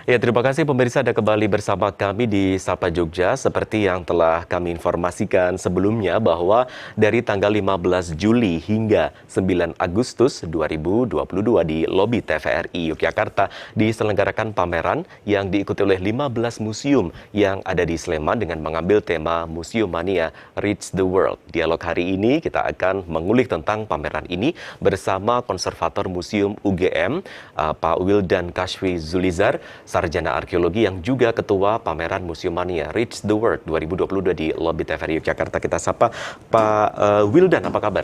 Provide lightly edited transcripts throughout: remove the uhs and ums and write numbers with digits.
Ya, terima kasih pemirsa Anda kembali bersama kami di Sapa Jogja. Seperti yang telah kami informasikan sebelumnya bahwa dari tanggal 15 Juli hingga 9 Agustus 2022 di lobi TVRI Yogyakarta diselenggarakan pameran yang diikuti oleh 15 museum yang ada di Sleman dengan mengambil tema Museum Mania Reach the World. Dialog hari ini kita akan mengulik tentang pameran ini bersama Konservator Museum UGM, Pak Wildan Kashfi Zulizar, Sarjana Arkeologi yang juga Ketua Pameran Museum Mania Reach the World 2022 di lobi TVRI Yogyakarta. Kita sapa Pak Wildan, apa kabar?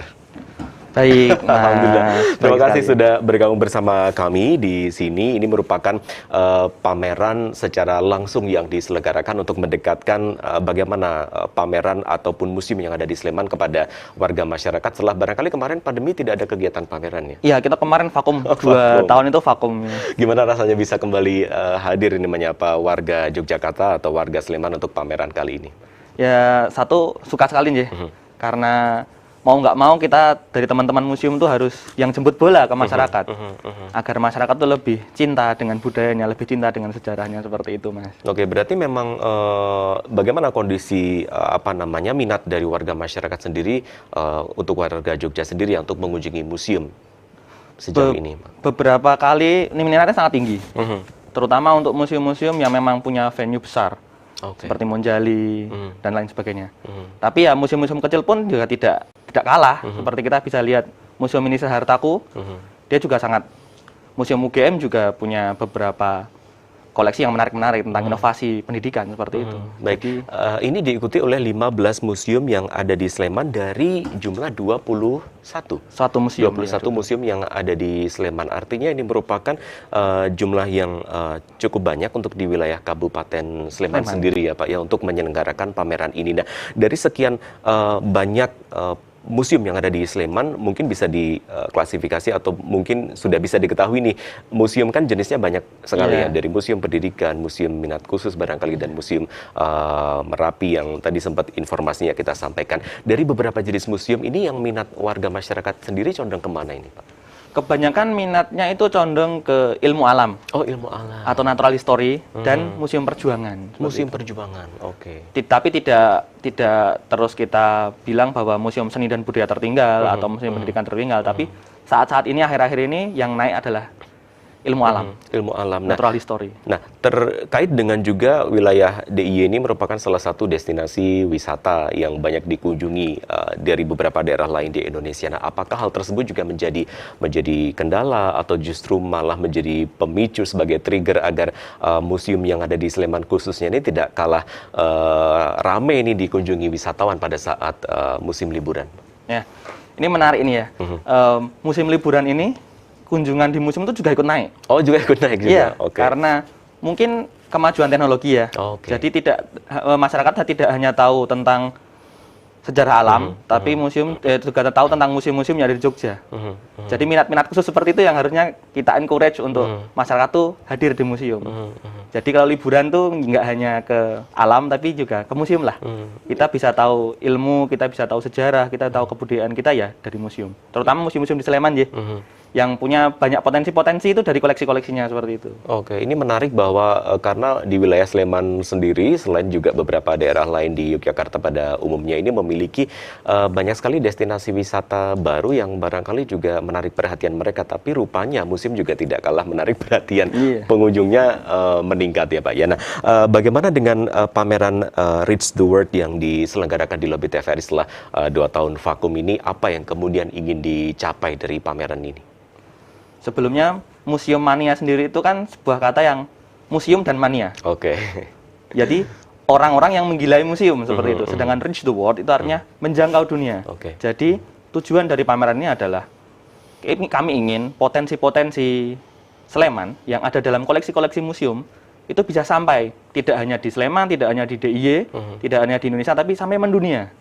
Baik, Alhamdulillah. Terima baik kasih sekali. sudah bergabung bersama kami di sini. Ini merupakan pameran secara langsung yang diselenggarakan untuk mendekatkan bagaimana pameran ataupun museum yang ada di Sleman kepada warga masyarakat. Setelah barangkali kemarin pandemi tidak ada kegiatan pamerannya. Iya, kita kemarin vakum, Vakum. 2 tahun itu vakum. Gimana rasanya bisa kembali hadir ini menyapa warga Yogyakarta atau warga Sleman untuk pameran kali ini? Ya, satu, suka sekali nih, karena mau nggak mau kita dari teman-teman museum tuh harus yang jemput bola ke masyarakat, agar masyarakat tuh lebih cinta dengan budayanya, lebih cinta dengan sejarahnya, seperti itu, Mas. Oke, berarti memang bagaimana kondisi minat dari warga masyarakat sendiri untuk warga Jogja sendiri untuk mengunjungi museum sejauh ini? Beberapa kali ini minatnya sangat tinggi, terutama untuk museum-museum yang memang punya venue besar. Oke. Seperti Monjali dan lain sebagainya. Tapi ya museum-museum kecil pun juga tidak kalah. Seperti kita bisa lihat Museum Mini Hartaku, dia juga sangat. Museum UGM juga punya beberapa koleksi yang menarik-menarik tentang inovasi pendidikan seperti itu. Baik, Jadi, ini diikuti oleh 15 museum yang ada di Sleman dari jumlah 21. suatu museum. 21 museum yang ada di Sleman. Artinya ini merupakan jumlah yang cukup banyak untuk di wilayah Kabupaten Sleman sendiri ya Pak, ya, untuk menyelenggarakan pameran ini. Nah, dari sekian banyak museum yang ada di Sleman, mungkin bisa diklasifikasi atau mungkin sudah bisa diketahui nih, museum kan jenisnya banyak sekali ya, dari museum pendidikan, museum minat khusus barangkali, dan museum Merapi yang tadi sempat informasinya kita sampaikan. Dari beberapa jenis museum ini yang minat warga masyarakat sendiri condong kemana ini Pak? kebanyakan minatnya itu condong ke ilmu alam Oh, ilmu alam. atau natural history dan museum perjuangan. Museum perjuangan, oke. Tapi tidak terus kita bilang bahwa museum seni dan budaya tertinggal atau museum pendidikan tertinggal, tapi saat-saat ini, akhir-akhir ini yang naik adalah ilmu alam, Ilmu alam. natural history. Nah, terkait dengan juga wilayah DIY ini merupakan salah satu destinasi wisata yang banyak dikunjungi dari beberapa daerah lain di Indonesia. Nah, apakah hal tersebut juga menjadi kendala atau justru malah menjadi pemicu sebagai trigger agar museum yang ada di Sleman khususnya ini tidak kalah rame ini dikunjungi wisatawan pada saat musim liburan? Ya, ini menarik ini ya. Musim liburan ini kunjungan di museum itu juga ikut naik. Oh, juga ikut naik juga? Iya, Oke. karena mungkin kemajuan teknologi ya. Oke. Jadi masyarakat tidak hanya tahu tentang sejarah alam, tapi museum juga tahu tentang museum-museum yang ada di Jogja. Jadi minat-minat khusus seperti itu yang harusnya kita encourage untuk masyarakat tuh hadir di museum. Jadi kalau liburan tuh nggak hanya ke alam, tapi juga ke museum lah. Kita bisa tahu ilmu, kita bisa tahu sejarah, kita tahu kebudayaan kita ya dari museum. Terutama museum-museum di Sleman ya. Yang punya banyak potensi-potensi itu dari koleksi-koleksinya seperti itu. Oke, ini menarik bahwa karena di wilayah Sleman sendiri, selain juga beberapa daerah lain di Yogyakarta pada umumnya ini memiliki banyak sekali destinasi wisata baru yang barangkali juga menarik perhatian mereka, tapi rupanya museum juga tidak kalah menarik perhatian pengunjungnya meningkat ya Pak. Ya, nah, bagaimana dengan pameran Reach the World yang diselenggarakan di lobi TVRI setelah 2 tahun vakum ini, apa yang kemudian ingin dicapai dari pameran ini? Sebelumnya, museum mania sendiri itu kan sebuah kata yang museum dan mania. Oke. Jadi, orang-orang yang menggilai museum seperti itu. Sedangkan reach the world itu artinya menjangkau dunia. Oke. Jadi, tujuan dari pameran ini adalah kami ingin potensi-potensi Sleman yang ada dalam koleksi-koleksi museum itu bisa sampai tidak hanya di Sleman, tidak hanya di DIY, tidak hanya di Indonesia, tapi sampai mendunia.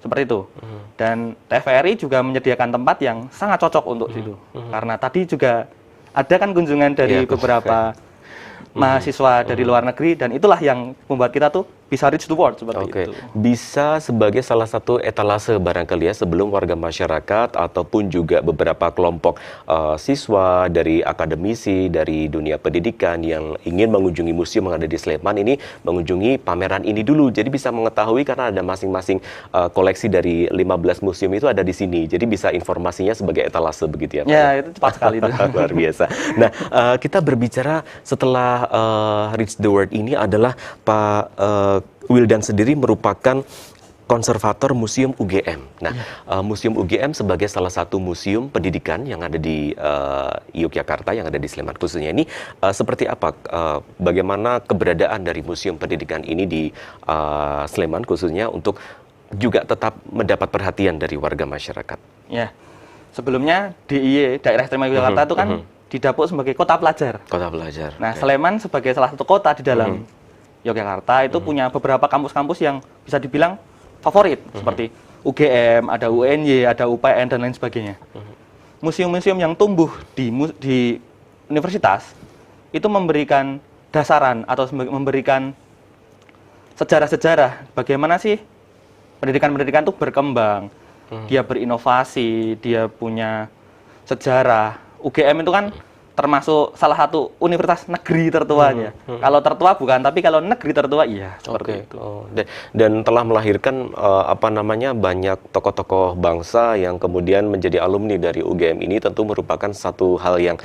Seperti itu. Dan TVRI juga menyediakan tempat yang sangat cocok untuk situ. Karena tadi juga ada kan kunjungan dari beberapa mahasiswa dari luar negeri, dan itulah yang membuat kita tuh bisa reach the world seperti Oke, itu. bisa sebagai salah satu etalase barangkali ya sebelum warga masyarakat ataupun juga beberapa kelompok siswa dari akademisi dari dunia pendidikan yang ingin mengunjungi museum yang ada di Sleman ini mengunjungi pameran ini dulu. Jadi bisa mengetahui karena ada masing-masing koleksi dari 15 museum itu ada di sini. Jadi bisa informasinya sebagai etalase begitu ya, Pak? Ya, itu cepat sekali itu. Luar biasa. Nah, kita berbicara setelah Reach the World ini adalah Pak Wildan sendiri merupakan konservator Museum UGM. Nah, Museum UGM sebagai salah satu museum pendidikan yang ada di Yogyakarta, yang ada di Sleman khususnya ini, seperti apa? Bagaimana keberadaan dari museum pendidikan ini di Sleman khususnya untuk juga tetap mendapat perhatian dari warga masyarakat? Ya, sebelumnya DIY, Daerah Istimewa Yogyakarta itu kan didapuk sebagai kota pelajar. Kota pelajar. Nah, Sleman sebagai salah satu kota di dalam Yogyakarta itu punya beberapa kampus-kampus yang bisa dibilang favorit, seperti UGM, ada UNY, ada UPN, dan lain sebagainya. Museum-museum yang tumbuh di universitas itu memberikan dasaran atau memberikan sejarah-sejarah bagaimana sih pendidikan-pendidikan itu berkembang, dia berinovasi, dia punya sejarah. UGM itu kan termasuk salah satu universitas negeri tertuanya. Kalau tertua bukan, tapi kalau negeri tertua iya, seperti itu. Dan telah melahirkan banyak tokoh-tokoh bangsa yang kemudian menjadi alumni dari UGM ini, tentu merupakan satu hal yang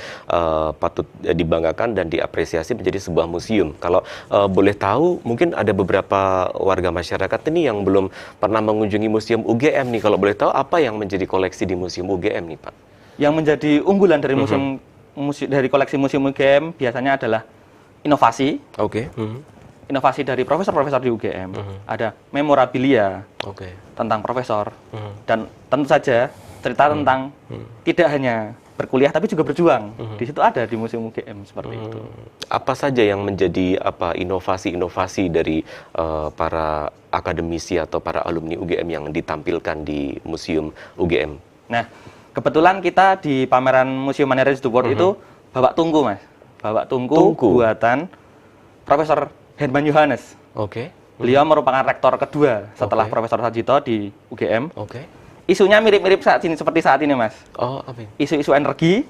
patut dibanggakan dan diapresiasi menjadi sebuah museum. Kalau boleh tahu, mungkin ada beberapa warga masyarakat ini yang belum pernah mengunjungi museum UGM nih. Kalau boleh tahu, apa yang menjadi koleksi di museum UGM nih, Pak? Yang menjadi unggulan dari dari koleksi museum UGM biasanya adalah inovasi. Inovasi dari profesor-profesor di UGM. Ada memorabilia tentang profesor. Dan tentu saja cerita tentang tidak hanya berkuliah tapi juga berjuang. Di situ ada di museum UGM seperti itu. Apa saja yang menjadi inovasi-inovasi dari para akademisi atau para alumni UGM yang ditampilkan di museum UGM? Nah, kebetulan kita di pameran Museum Reach the World itu bawa tungku, Mas. Bawa tungku buatan Profesor Herman Yohanes. Beliau merupakan rektor kedua setelah Profesor Sarjito di UGM. Isunya mirip-mirip seperti saat ini, Mas. Isu-isu energi.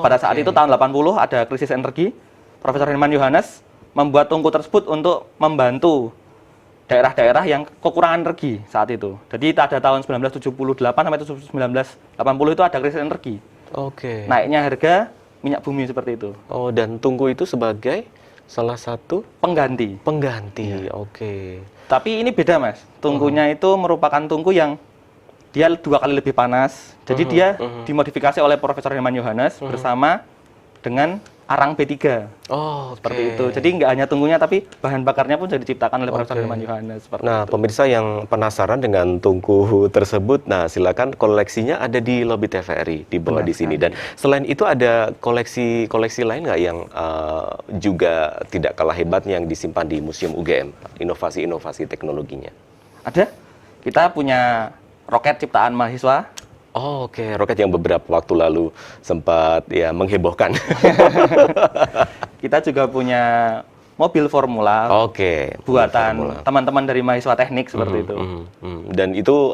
Pada saat itu tahun 80 ada krisis energi. Profesor Herman Yohanes membuat tungku tersebut untuk membantu daerah-daerah yang kekurangan energi saat itu. Jadi pada tahun 1978 sampai 1980 itu ada krisis energi. Naiknya harga minyak bumi seperti itu. Dan tungku itu sebagai salah satu pengganti. Tapi ini beda, Mas. Tungkunya itu merupakan tungku yang dia 2 kali lebih panas. Jadi dia dimodifikasi oleh Profesor Herman Yohanes bersama dengan arang B3. Seperti itu. Jadi nggak hanya tunggunya, tapi bahan bakarnya pun sudah diciptakan oleh Profesor Herman Yohanes. Nah, pemirsa yang penasaran dengan tungku tersebut, nah silakan, koleksinya ada di lobi TVRI di bawah di sini. Dan selain itu ada koleksi lain nggak yang juga tidak kalah hebatnya yang disimpan di Museum UGM? Inovasi-inovasi teknologinya. Ada. Kita punya roket ciptaan mahasiswa. Roket yang beberapa waktu lalu sempat ya menghebohkan. Kita juga punya mobil formula. Buatan teman-teman dari mahasiswa teknik seperti itu. Dan itu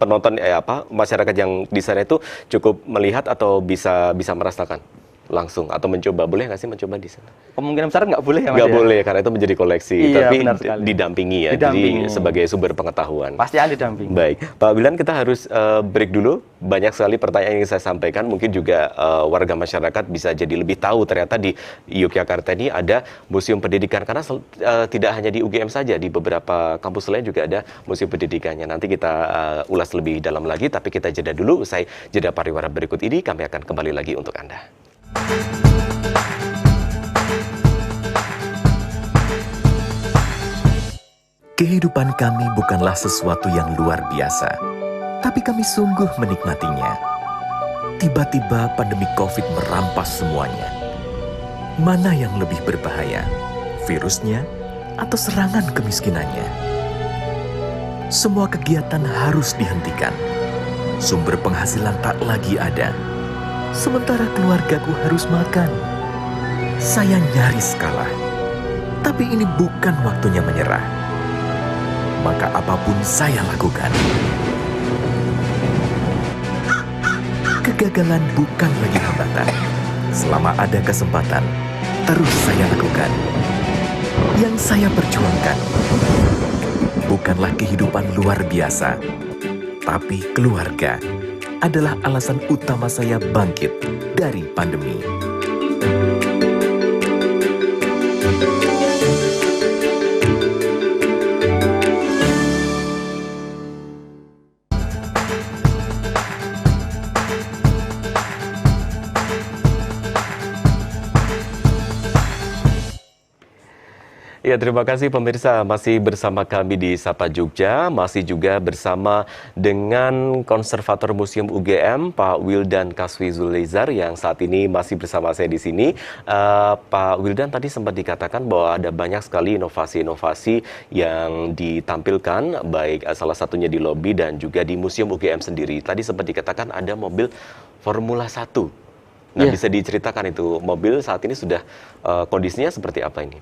penonton masyarakat yang di sana itu cukup melihat atau bisa merasakan langsung atau mencoba? Boleh nggak sih mencoba di sana? Kemungkinan besar nggak boleh ya, Mas? Nggak boleh, karena itu menjadi koleksi. Tapi didampingi ya, didampingi. Jadi sebagai sumber pengetahuan. Pasti ada didampingi. Baik, Pak Wildan, kita harus break dulu. Banyak sekali pertanyaan yang saya sampaikan. Mungkin juga warga masyarakat bisa jadi lebih tahu ternyata di Yogyakarta ini ada museum pendidikan. Karena tidak hanya di UGM saja, di beberapa kampus lain juga ada museum pendidikannya. Nanti kita ulas lebih dalam lagi, tapi kita jeda dulu. Usai jeda pariwara berikut ini, kami akan kembali lagi untuk Anda. Kehidupan kami bukanlah sesuatu yang luar biasa, tapi kami sungguh menikmatinya. Tiba-tiba pandemi COVID merampas semuanya. Mana yang lebih berbahaya, virusnya atau serangan kemiskinannya? Semua kegiatan harus dihentikan. Sumber penghasilan tak lagi ada. Sementara keluargaku harus makan. Saya nyaris kalah. Tapi ini bukan waktunya menyerah. Maka apapun saya lakukan. Kegagalan bukan lagi hambatan. Selama ada kesempatan, terus saya lakukan. Yang saya perjuangkan bukanlah kehidupan luar biasa, tapi keluarga adalah alasan utama saya bangkit dari pandemi. Ya, terima kasih pemirsa, masih bersama kami di Sapa Jogja, masih juga bersama dengan Konservator Museum UGM, Pak Wildan Kaswi Zulizar, yang saat ini masih bersama saya di sini. Pak Wildan, tadi sempat dikatakan bahwa ada banyak sekali inovasi-inovasi yang ditampilkan, baik salah satunya di lobi dan juga di Museum UGM sendiri. Tadi sempat dikatakan ada mobil Formula 1. Nah, bisa diceritakan itu mobil saat ini sudah kondisinya seperti apa ini?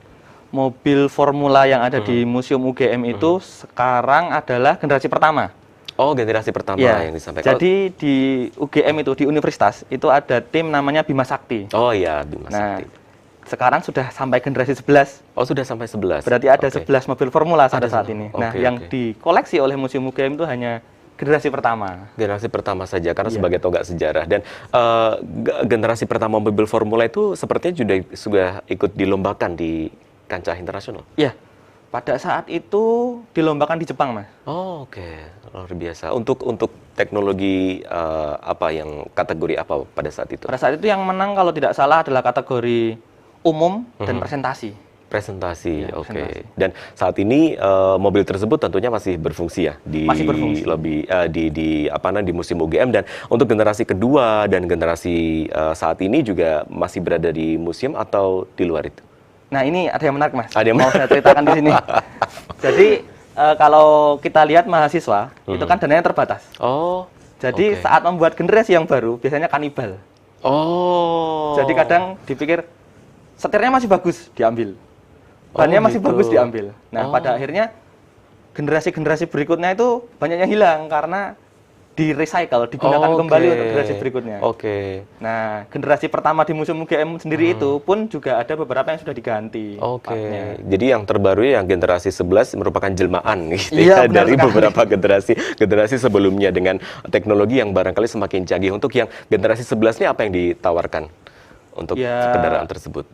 Mobil Formula yang ada di Museum UGM itu sekarang adalah generasi pertama. Oh, generasi pertama Ya, yang disampaikan. jadi di UGM itu, di universitas, itu ada tim namanya Bima Sakti. Oh iya, Bima Nah, Sakti. sekarang sudah sampai generasi 11. Oh, sudah sampai 11. Berarti ada Oke. 11 mobil Formula sampai Ada saat ini. oke, Nah, yang oke. dikoleksi oleh Museum UGM itu hanya generasi pertama. Generasi pertama saja, karena Iya. sebagai tonggak sejarah. Dan generasi pertama mobil Formula itu sepertinya sudah ikut dilombakan di kancah internasional. Iya, pada saat itu dilombakan di Jepang, Mas. Oh, oke. Luar biasa. Untuk teknologi apa yang kategori apa pada saat itu? Pada saat itu yang menang kalau tidak salah adalah kategori umum dan presentasi. Presentasi, Ya, oke. presentasi. Dan saat ini mobil tersebut tentunya masih berfungsi ya di Masih berfungsi. lobi di Museum UGM, dan untuk generasi kedua dan generasi saat ini juga masih berada di museum atau di luar itu? Nah, ini ada yang menarik, Mas. Ada yang Mau saya ceritakan di sini. Jadi, kalau kita lihat mahasiswa, itu kan dananya terbatas. Oh. Jadi, oke. saat membuat generasi yang baru, biasanya kanibal. Oh. Jadi, kadang dipikir, setirnya masih bagus, diambil. Bannya masih gitu. bagus, diambil. Nah, Oh. pada akhirnya, generasi-generasi berikutnya itu banyak yang hilang, karena di-recycle, digunakan Oke. kembali untuk generasi berikutnya. Oke. Nah, generasi pertama di Museum UGM sendiri itu pun juga ada beberapa yang sudah diganti. Oke. partnya. Jadi yang terbaru yang generasi 11 merupakan jelmaan gitu Iya, ya, benar dari sekali. beberapa generasi sebelumnya dengan teknologi yang barangkali semakin canggih. Untuk yang generasi 11 ini apa yang ditawarkan untuk Ya, kendaraan tersebut?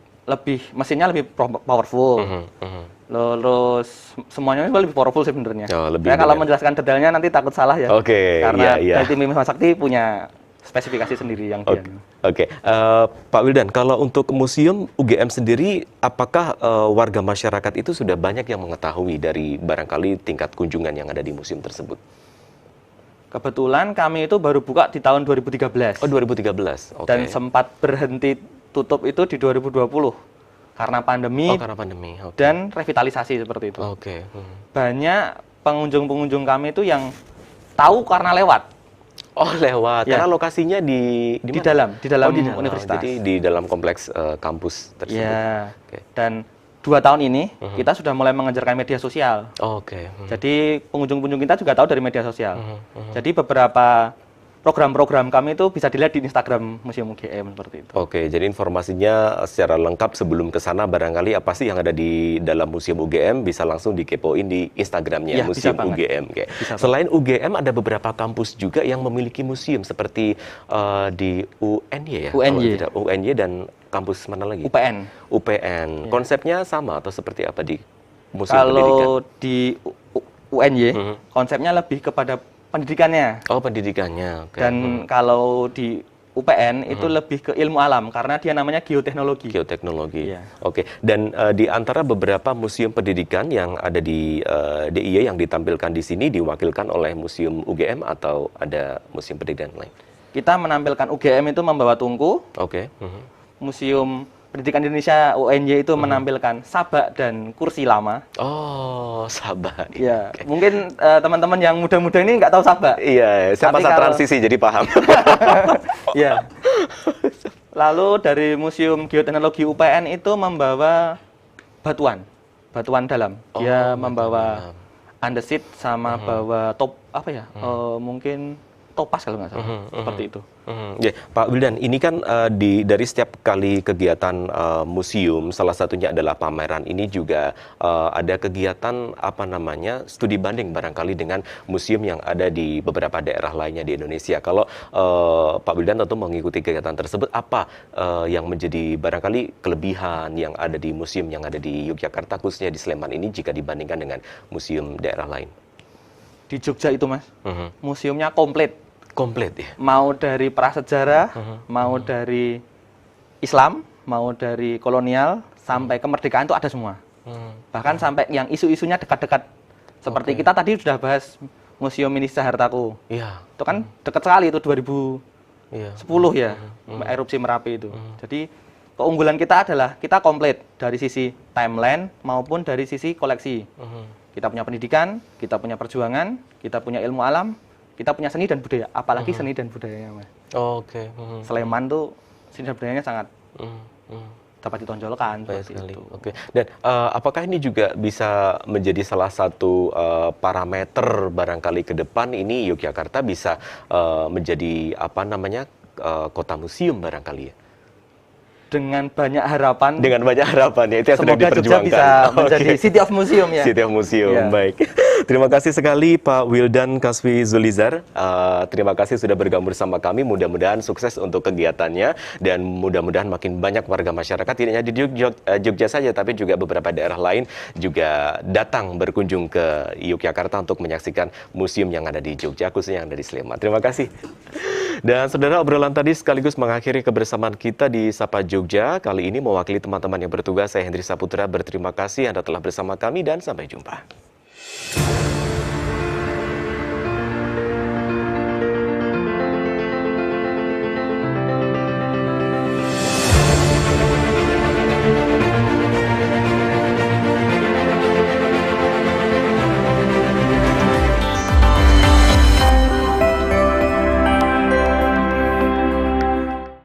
Mesinnya lebih powerful. Mhm. Terus semuanya lebih powerful sih sebenarnya. Oh, lebih Saya kalau dengan- menjelaskan detailnya nanti takut salah ya. Oke, Karena iya. dari tim Bima Sakti punya spesifikasi sendiri yang dia. Oke. Pak Wildan, kalau untuk Museum UGM sendiri, apakah warga masyarakat itu sudah banyak yang mengetahui dari barangkali tingkat kunjungan yang ada di museum tersebut? Kebetulan kami itu baru buka di tahun 2013. Oh, 2013. Oke. Dan sempat berhenti tutup itu di 2020 karena pandemi Oh, karena pandemi. Oke. dan revitalisasi seperti itu. Oke. Banyak pengunjung-pengunjung kami itu yang tahu karena lewat Oh, lewat. Ya. Karena lokasinya di di mana? dalam Oh, di dalam universitas. Jadi di dalam kompleks kampus tersebut. Ya. Oke. Dan 2 tahun ini kita sudah mulai mengejarkan media sosial. Oke. Jadi pengunjung-pengunjung kita juga tahu dari media sosial. Jadi beberapa program-program kami itu bisa dilihat di Instagram Museum UGM seperti itu. Oke, jadi informasinya secara lengkap sebelum ke sana barangkali apa sih yang ada di dalam Museum UGM bisa langsung dikepoin di Instagramnya Iya, bisa Museum banget. UGM. Oke. Bisa banget. Selain UGM ada beberapa kampus juga yang memiliki museum seperti di UNY ya? UNY. Kalau tidak, UNY dan kampus mana lagi? UPN. UPN. Konsepnya sama atau seperti apa di Museum Pendidikan? Kalau di UNY konsepnya lebih kepada pendidikannya. Oh, pendidikannya. Oke. Dan kalau di UPN itu lebih ke ilmu alam karena dia namanya geoteknologi. Geoteknologi. Iya. Oke. Dan di antara beberapa museum pendidikan yang ada di DIY yang ditampilkan di sini diwakilkan oleh Museum UGM atau ada museum pendidikan lain? Kita menampilkan UGM itu membawa tungku, Oke. Museum Pendidikan Indonesia UNY itu menampilkan sabak dan kursi lama. Oh, sabar. Ya, mungkin teman-teman yang muda-muda ini nggak tahu sabak. Iya, saya Tapi masa kalau- transisi jadi paham. Ya. Lalu dari Museum Geoteknologi UPN itu membawa batuan. batuan dalam. Dia membawa andesit sama bawa mungkin topas kalau nggak salah, seperti itu. Ya, Pak Wildan, ini kan dari setiap kali kegiatan museum, salah satunya adalah pameran, ini juga ada kegiatan studi banding barangkali dengan museum yang ada di beberapa daerah lainnya di Indonesia. Kalau Pak Wildan tentu mengikuti kegiatan tersebut, apa yang menjadi barangkali kelebihan yang ada di museum yang ada di Yogyakarta, khususnya di Sleman ini jika dibandingkan dengan museum daerah lain? Di Jogja itu, Mas, museumnya komplit. Komplit ya? Mau dari prasejarah, mau dari Islam, mau dari kolonial, sampai kemerdekaan itu ada semua. Bahkan sampai yang isu-isunya dekat-dekat. Seperti kita tadi sudah bahas Museum Minisa Hartaku. Iya. Itu kan dekat sekali itu 2010 ya, erupsi Merapi itu. Jadi keunggulan kita adalah kita komplit dari sisi timeline maupun dari sisi koleksi. Kita punya pendidikan, kita punya perjuangan, kita punya ilmu alam, kita punya seni dan budaya, apalagi seni dan budayanya, Mas. Oke. Sleman tuh seni dan budayanya sangat dapat ditonjolkan. Baik seperti sekali. itu. Oke. Dan apakah ini juga bisa menjadi salah satu parameter barangkali ke depan ini Yogyakarta bisa menjadi kota museum barangkali ya? Dengan banyak harapan. Dengan banyak harapan ya, itu yang sedang Semoga Jogja diperjuangkan. bisa menjadi City of Museum ya. City of Museum, Ya. baik. Terima kasih sekali Pak Wildan Kaswi Zulizar. Terima kasih sudah bergabung bersama kami. Mudah-mudahan sukses untuk kegiatannya dan mudah-mudahan makin banyak warga masyarakat tidak hanya di Jogja saja, tapi juga beberapa daerah lain juga datang berkunjung ke Yogyakarta untuk menyaksikan museum yang ada di Jogja, khususnya yang ada di Sleman. Terima kasih. Dan saudara, obrolan tadi sekaligus mengakhiri kebersamaan kita di Sapa Jogja. Kali ini mewakili teman-teman yang bertugas, saya Hendri Saputra berterima kasih Anda telah bersama kami dan sampai jumpa.